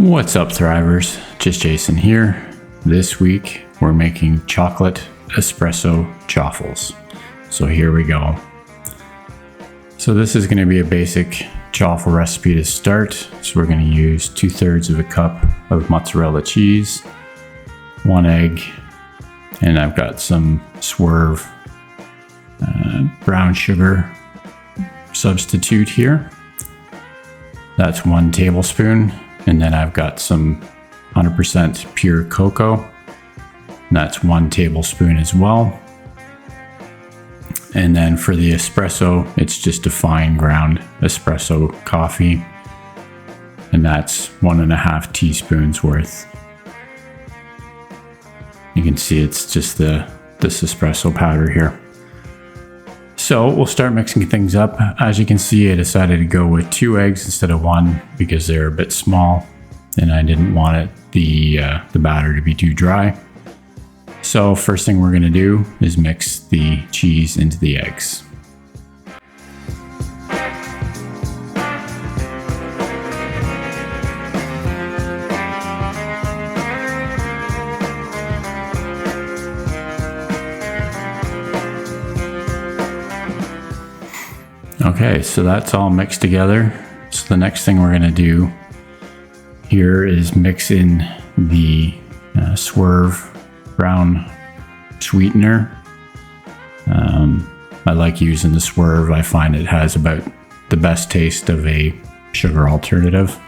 What's up, Thrivers? Just Jason here. This week we're making chocolate espresso chaffles. So here we go. So this is going to be a basic chaffle recipe to start. So we're going to use 2/3 of a cup of mozzarella cheese, 1 egg, and I've got some Swerve brown sugar substitute here. That's 1 tablespoon. And then I've got some 100% pure cocoa. And that's 1 tablespoon as well. And then for the espresso, it's just a fine ground espresso coffee. And that's 1.5 teaspoons worth. You can see it's just this espresso powder here. So we'll start mixing things up. As you can see, I decided to go with 2 eggs instead of 1 because they're a bit small and I didn't want the batter to be too dry. So first thing we're going to do is mix the cheese into the eggs. Okay, so that's all mixed together. So the next thing we're going to do here is mix in the Swerve brown sweetener. I like using the Swerve. I find it has about the best taste of a sugar alternative.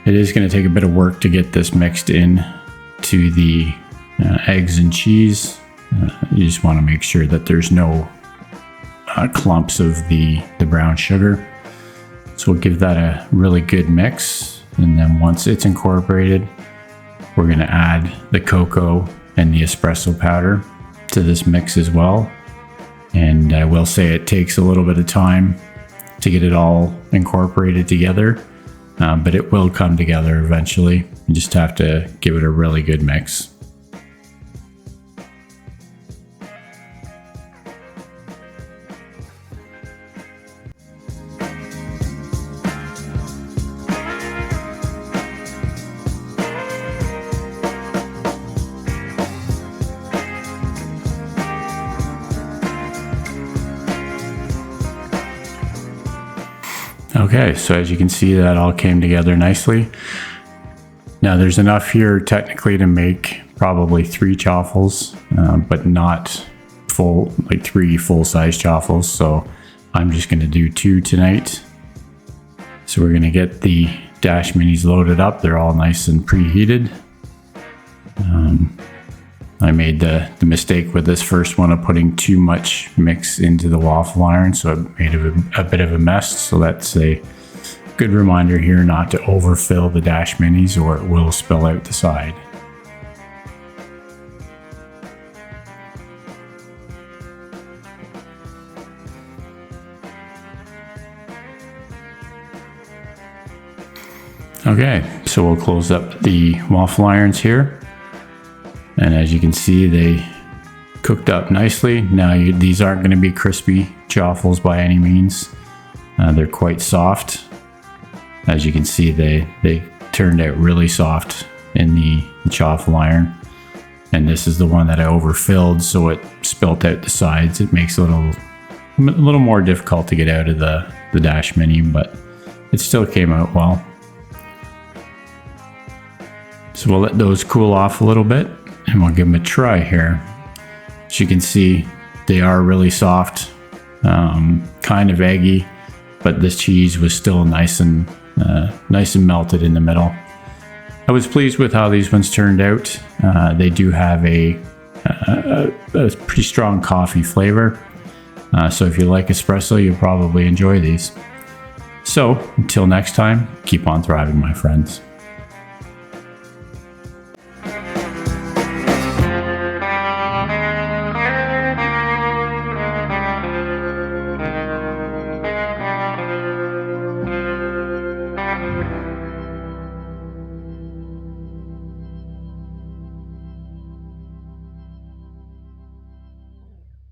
It is going to take a bit of work to get this mixed in to the eggs and cheese. You just want to make sure that there's no clumps of the brown sugar. So we'll give that a really good mix, and then once it's incorporated, we're going to add the cocoa and the espresso powder to this mix as well. And I will say it takes a little bit of time to get it all incorporated together, but it will come together eventually. You just have to give it a really good mix. Okay, so as you can see, that all came together nicely. Now there's enough here technically to make probably 3 chaffles, but not full, like 3 full-size chaffles. So I'm just going to do 2 tonight. So we're going to get the dash minis loaded up. They're all nice and preheated. I made the mistake with this first one of putting too much mix into the waffle iron, so it made a bit of a mess. So that's a good reminder here not to overfill the dash minis or it will spill out the side. Okay, so we'll close up the waffle irons here. And as you can see, they cooked up nicely. Now these aren't going to be crispy chaffles by any means. They're quite soft. As you can see, they turned out really soft in the chaffle iron. And this is the one that I overfilled, so it spilt out the sides. It makes it a little more difficult to get out of the dash mini, but it still came out well. So we'll let those cool off a little bit. And we'll give them a try here. As you can see, they are really soft, kind of eggy, but this cheese was still nice and melted in the middle. I was pleased with how these ones turned out. They do have a pretty strong coffee flavor. So if you like espresso, you'll probably enjoy these. So until next time, keep on thriving, my friends.